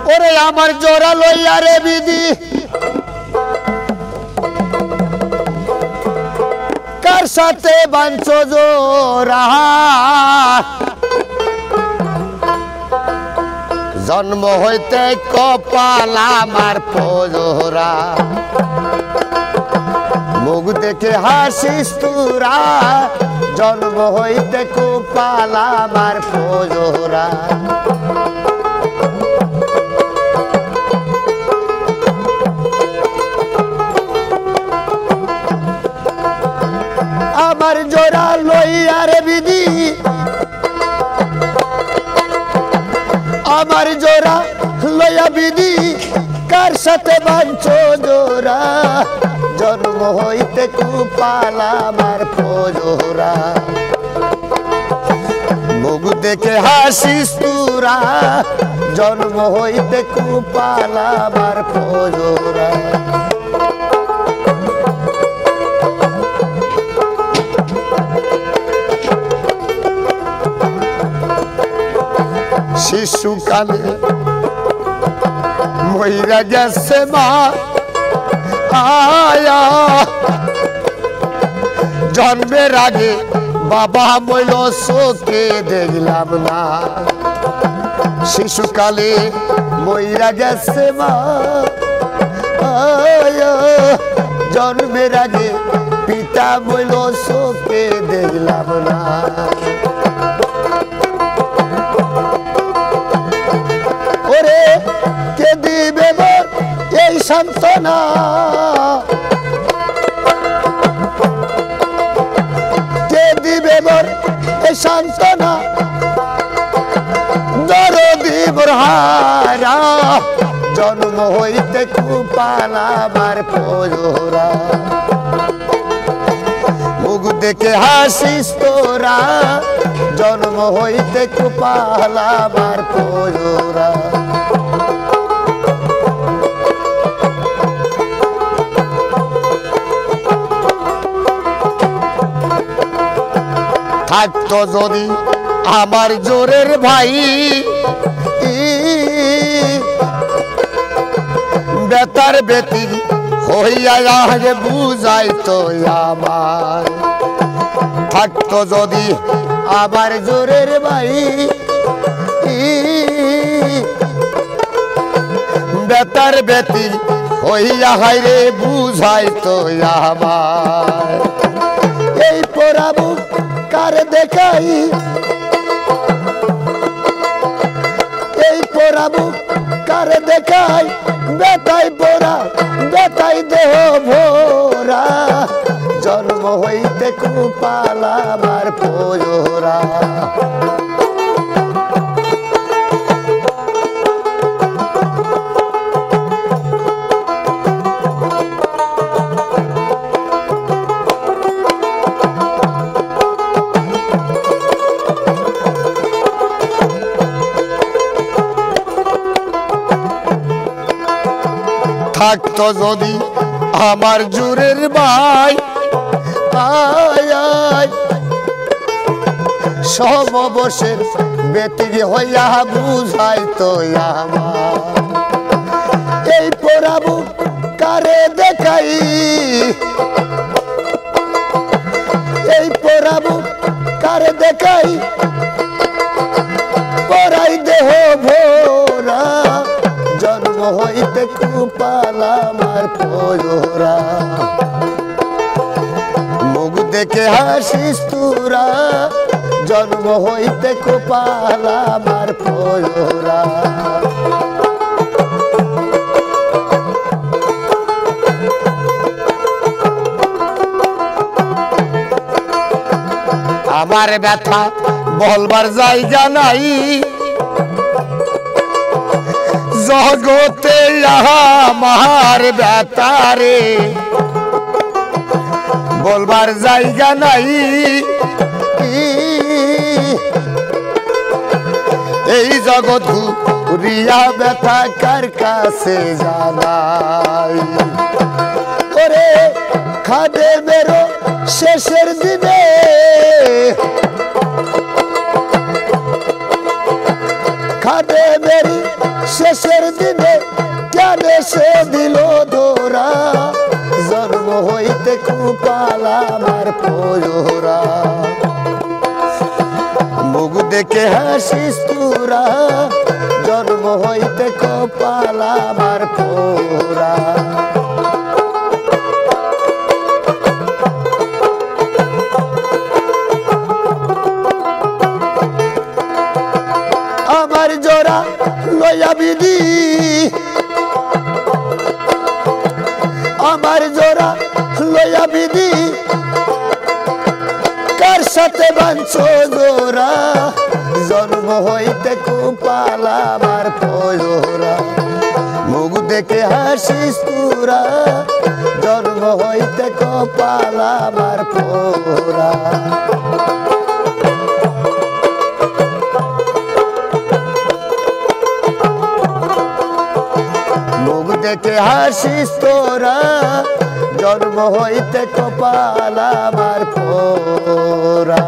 ওরে আমার জোড়া লইয়া রে বিধি কার সাথে বাঞ্ছো জোড়া জন্ম হইতে কপাল আমার পোজোরা মুখ দেখে হাসিস তোরা জন্ম হইতে কপাল আমার পোজোরা আমার জোড়া লইয়া রে বিধি আমার জোড়া লইয়া বিধি কার সাথে বাঞ্ছো জোড়া জন্ম হইতে কপাল আমার পোজোরা মুখ দেখে হাসিস তোরা জন্ম হইতে কপাল আমার পোজোরা শিশুকালে মইরা গেছে মা আয়া জন্মের আগে বাবা মইল চোখে দেখলাম না শিশুকালে মইরা গেছে মা আয়া জন্মের আগে পিতা মইল চোখে দেখলাম না ওরে কে দিবে মোর এই সান্ত্বনা কে দিবে মোর এই সান্ত্বনা দরদি বরহারা জন্ম হইতে কপাল আমার পোজোরা মুখ দেখে হাসিস তোরা জন্ম হইতে কপাল আমার পোজোরা থাকতো যদি আমার জোরের ভাই বেতার বেতি হইয়া আগে বুঝাইতো আমার থাকতো যদি আমার জোরের ভাই বেতার বেতি হইয়া হাইরে বুঝাইতো আমার এই পোড়াবু কার দেখাই এই পোড়াবু কার দেখাই বেতাই পোড়া বেতাই দেহ ভোরা জন্ম হইতে কপাল আমার পোজোরা থাকতো যদি আমার জোরের ভাই সমবশের বেতির হইয়া বুঝাইতো আমার এই পোড়াবু কারে দেখাই এই পোড়াবু কারে দেখাই পড়াই দেহ ভোরা জন্ম হইতে কপাল আমার পোজোরা মুখ দেখে হাসিস তোরা জন্ম হইতে কপাল আমার পোজোরা আমার ব্যথা বলবার জায়গা নাই জগতে আমার ব্যথারে বলবার জায়গা নাই এই জগৎ ঘুরিয়া ব্যথা কার কাছে জানাই ওরে খাদে মেরো শেষের দিনে খাদে মেরি শেষের দিনে কেন সে দিল ধরা জন্ম হইতে কপাল আমার পোড়া মুখ দেখে হাসিস তোরা জন্ম হইতে কপাল আমার পোড়া আমার জোড়া লয়া বিধি আমার জোড়া লয়া বিধি কার সাথে বাঞ্ছো জোড়া জন্ম হইতে কপাল আমার পোড়া মুখ দেখে হাসিস তোরা জন্ম হইতে কপাল আমার পোড়া মুখ দেখে হাসিস তোরা জন্ম হইতে কপাল আমার পোড়া।